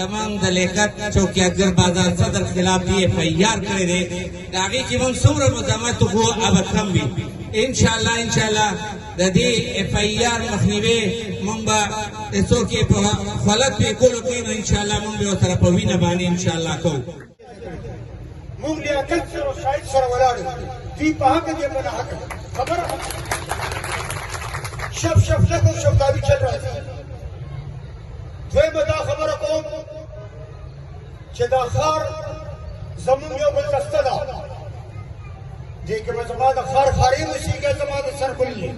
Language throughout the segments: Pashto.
زمان د لیاقت چوکیدګر بازار صدر خلاف یې FIR کړی دی د هغې کې موږ څومره مزاحمت وکړو هغه کم وي انشاءالله د دې FIR مخنیوی موږ به څوک یې په غلط پرېکولو کوي نو انشاءالله موږ به ورسره په وینه باندې انشاءالله کوو موږ لیاقت سره او شاهد سره ولاړ یو دوی په حق دي په ناحق خبره شب لک او شفتابي چل راځي دویمه دا خبره کوم چې دا ښار زمونږ یو بل دسته ده دې کې به زما د ښار ښاري اوسېږي زما د سرګل دی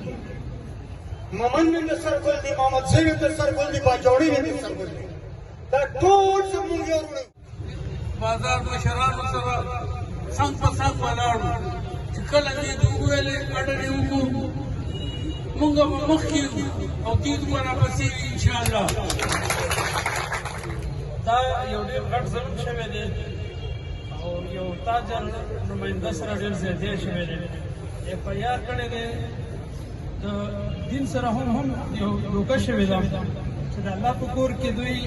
ممن مې د سرګل دی محمد زوی مې د سرګل دی باجوړي مې د سرګل دی دا ټول زمونږ یو وروڼه بازار مشرانو سره څنګ په څنګ ولاړو چې کله دې وویلې اډرې وکړو موږ به مخکې او دې دوه راپسې انشاءالله دا یو ډېر غټ ظلم شوی دی او یو تاجر نماینده سره ډېر زیاتی شوی دی FIR کړی دی د دین سره هم یو دوکه شوې ده چې د الله په کور کې دوی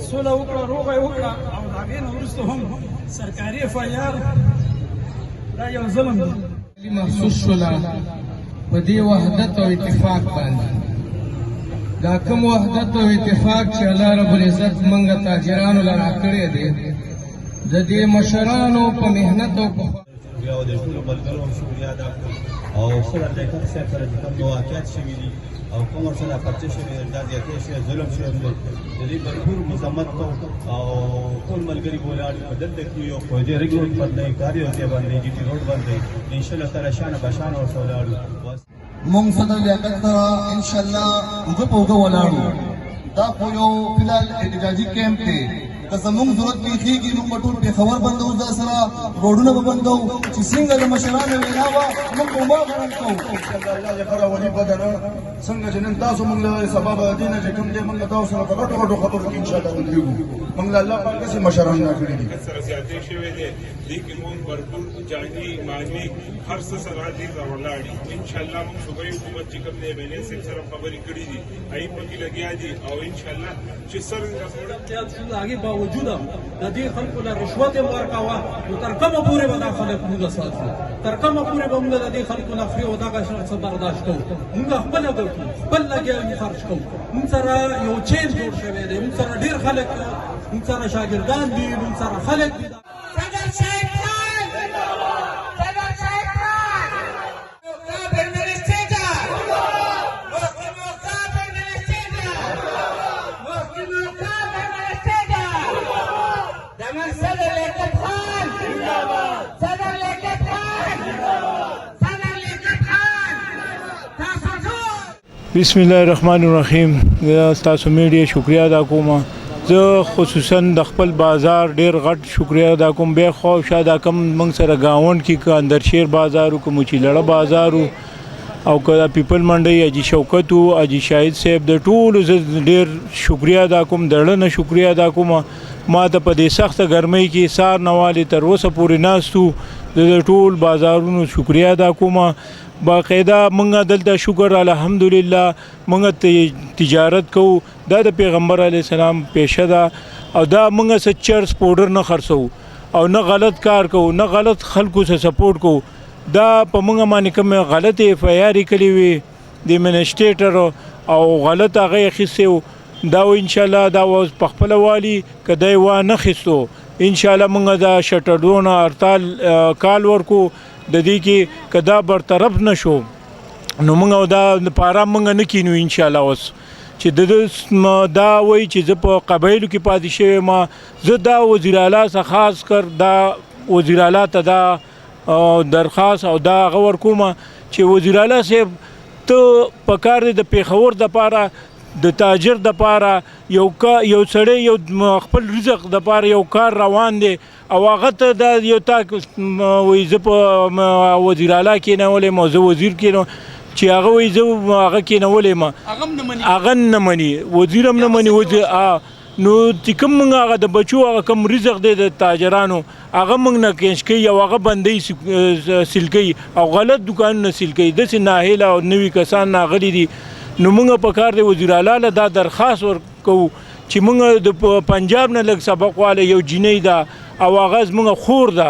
سوله وکړه روغه یې وکړه او د هغې نه وروسته هم سرکاري FIR دا یو ظلم دی محسوس شوله په دې وحدت او اتفاق باندې دا کوم وحدت او اتفاق چې الله رب العزت موږ تاجرانو له راکړی دی د دې مشرانو په محنت او په بیا د ټولو ملګرو هم شکریا ادا کړم او صدر لیاقت صاحب سره چې کوم واقعیت شوي دي او کوم ورسره پرچه شوي دی دا زیاتی شوی ظلم شوی دی د دې بھرپور مذمت کوم او ټول ملګري به ولاړ په دلته کې یو په دې رګ روډ باندې کاري ځای باندې GT روډ باندې انشاءالله تعالی شانه بشانه ورسره ولاړو مونږ صدر لیاقت سره انشاءالله اوږه په اوږه ولاړو دا خو یو فلحال احتجاجي کیمپ دی که زموږ ضرورت پیښیږي موږ به ټول پېښور بندوو دا سره روډونه به بندوو چې څنګه د مشرانو وینا وه موږ به هماغه رنګ کوو الله دې خره ولي بده نه څنګه چې نن تاسو موږ له سبب دي نه چې کوم دی موږ تاسو سره په غټو خبرو کې انشاءالله ودرېږو موږ له الله پاک داسې مشران راکړي دي سره زیاتې شوی دی دې کې موږ بھرپور جاني مالي هر څه سره دې راولاړ دي انشاءالله موږ صوبایي حکومت چې کوم دی MLA صاحب سره خبرې کړي دي هغې پکې لګیا دي او انشاءالله چې څرنګه هغې باوجوده د دې خلکو له رشوت یې ورکاوه نو تر کومه پورې به دا خلک موږ ساتو تر کومه پورې به موږ د دې خلکو نه خوري او دغه څه برداشت کوو موږ خپله ګټو خپل لګیا یو خرج کوو موږ سره یو چین جوړ شوی دی موږ سره ډېر خلک موږ سره شاګردان دي موږ سره خلک دي بسم الله الرحمن الرحیم تاسو میډیا شکریا ادا کوم زه خصوصا د خپل بازار ډیر غټ شکریا ادا کوم به خو شاده کم موږ سره گاوند کې اندرشیر بازار او کومچی لړه بازار او کدا پیپل منډي اجي شوکت او اجي شاهد صاحب د ټولو ډیر شکریا ادا کوم دړنه شکریا ادا کوم ما ته په دې سخته ګرمۍ کې سار نواله تر اوسه پورې ناستو د ټول بازارونو شکریا ادا کوم باقاعده مونږ دلته شکر الحمدلله مونږ تجارت کوو دا د پیغمبر علی السلام پیشه ده او دا مونږ سچرز پاوډر نه خرڅو او نه غلط کار کوو نه غلط خلکو سره سپورټ کوو دا په مونږ باندې کوم غلط FIR کړی وي د منسټریټر او غلط هغه اخیستو دا ان شاء الله دا اوس په خپل والی کدی و نه خستو ان شاء الله مونږ دا شټډون هړتال کال ورکو د دې کې کدا برطرف نشو نو موږ دا لپاره موږ نه کینو ان شاء الله اوس چې دا وای چې زه په قبایلو کې پاتې شوی ما زه دا وزیر اعلی څخه خاص کر دا وزیر اعلی ته دا درخواست او دا غور کوم چې وزیر اعلی صاحب ته په کار د پیښور د پاره د تاجر د پاره یو سړی یو خپل رزق د پاره یو کار روان دی او هغه ته دا یو تا وایي زه په وزیر اعلی کېنولی یم او زه وزیر چې هغه وایي زه هغه کېنولی یم هغه نه مني وزیر هم نه مني نو چې کوم موږ هغه د بچو هغه کوم رزق دی د تاجرانو هغه موږ نه کینچ کوي او هغه بندۍ سیل کوي او غلط دکانونه سیل کوي داسې ناهیله او نوي کسان راغلي دي نو موږ په کار دی وزیر اعلی له دا درخواست ورکوو چې موږ د پنجاب نه لږ سبق والی یو جینۍ ده او هغه زموږ خور ده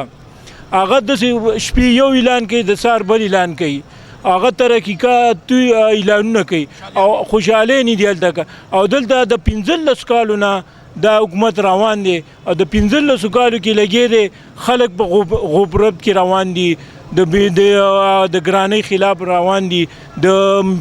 هغه داسې شپې یو اعلان کوي د سهار بل اعلان کوي هغه تحقیقات اعلانونه کوي او خوشحالۍ نه دي هلته او دلته د 15 کالو نه دا حکومت روان دی او د 15 کالو کې لګې دی خلک په غوبرب کې روان دي د ګرانۍ خلاف روان دي د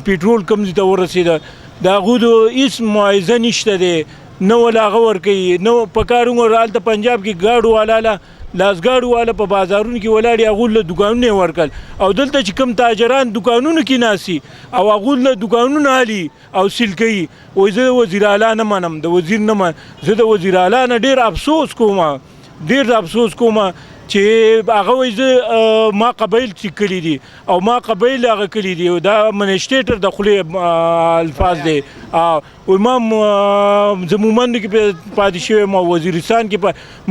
پټرول کم ځای ته ورسېده د هغو هېڅ معاوضه نشته دی نه ولا هغه ورکوي نه په کار هلته پنجاب کې ګاډو والا لاسګاډو والا په بازارونو کې ولاړ هغو له دوکانونه یې ورکړل او دلته چې کوم تاجران دوکانونو کې ناستي او هغو له دوکانونه هلي او سیل کوي وایي زه د وزیر اعلی نه منم د وزیر نه منم زه د وزیر اعلی نه ډېر افسوس کوم چې هغه وایي زه ما قبایل چې کړي دي او ما قبایل هغه کړي دي دا منسټریټر د خولې الفاظ دی ما زه مومند کې پاتې شوی ما وزیرستان کې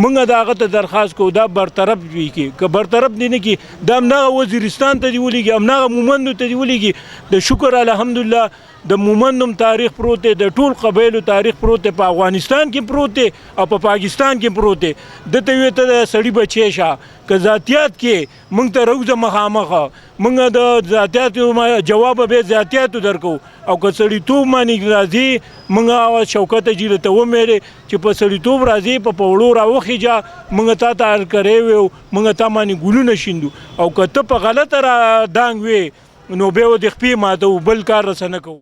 موږ د هغه ته درخواست کوو دا برطرف وي که برطرف دی نه کړي دا همدغه وزیرستان ته دې ولېږي همدغه مومندو ته دې ولېږي د شکر الحمدلله د مومندم تاریخ پروت دی د ټول قبایلو تاریخ پروت دی په افغانستان کې پروت دی او په پاکستان کې پروت دی دته وی ته د سړي بچی شه که ذاتیات کې موږ ته روزه مخامخه موږ د ذاتیاتو جواب به ذاتیاتو درکو او که سړیتوب باندې راځي موږ شوکت جیله ته ومېرې چې په سړیتوب راځي په پوړو راوخیجه موږ تا ته هرکری ویو موږ تا باندې ګلونه شیندو او که ته په غلطه را دانګ وی نو بے وہ دیکھ پی ماتا ہوں بل کار رسانہ کو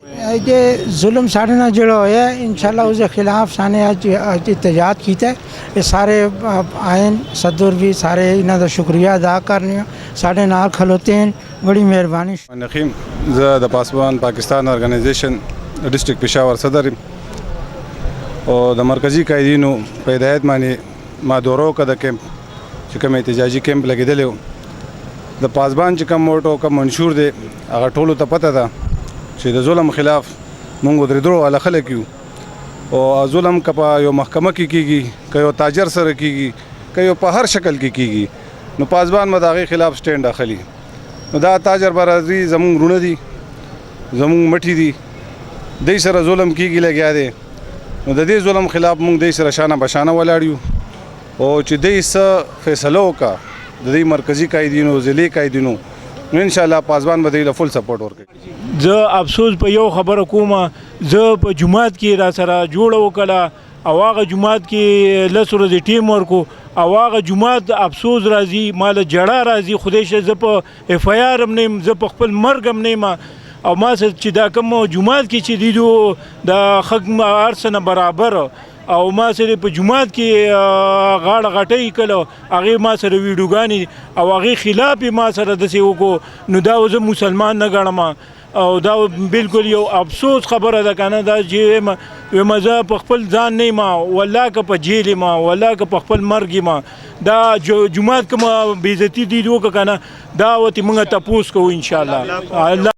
یہ ظلم ساڑھے نہ جڑا ہویا ہے انشاءاللہ اس کے خلاف سانے احتجاج کیتا ہے یہ سارے آئین صدر بھی سارے انہوں دا شکریہ ادا کرنے ساڑھے نال کھلوتے ہیں بڑی مہربانی نقیم زه د پاسبان پاکستان ارګنایزیشن ډسټریکټ پېښور صدر او د مرکزی قایدینو په هدایت باندې ما دورو کده کیمپ چې کوم احتجاجي کیمپ لګېدلی و د پاسبان چې کوم موټو کوم منشور دی هغه ټولو ته پته ده چې د ظلم خلاف مونږ ودرېدلو والا خلک یو او ظلم که په یو محکمه کې کېږي که یو تاجر سره کېږي که یو په هر شکل کې کېږي نو پاسبان به د هغې خلاف سټینډ اخلي نو دا تاجر به راځي زمونږ وروڼه دي زمونږ مټي دي دوی سره ظلم کېږي لګیا دی نو د دې ظلم خلاف مونږ دوی سره شانه بشانه ولاړ یو او چې دوی څه فیصله وکړه د دې مرکزی قایدینو ضلعي قایدینو نو انشاءالله پاسبان به دوی له فل سپورټ ورکوي زه افسوس په یو خبره کومه زه په جومات کې را سره جوړه وکړه او هغه جومات کې 10 ورځې ټیم ورکو او هغه جومات افسوس راځي مال جړه راځي خدای شه زه په اف آی آر هم نه یم زه په خپل مرګ هم نه یم او ما سره چې دا کوم جومات کې چې دیدو د خګ هر څه نه برابر او ما سره په جومات کې غاړه غټۍ کړه هغې ما سره ویډیوګانې او هغې خلاف ما سره داسې وکړو نو دا زه مسلمان نه ګڼم او دا بالکل یو افسوس خبره ده که نه دا چې ویمه زه په خپل ځان نه یم والله که په جیل یم والله که په خپل مرګ یم دا جومات کومه بېعزتي دید وکړه که نه دا ورته موږ تپوس کوو انشاءالله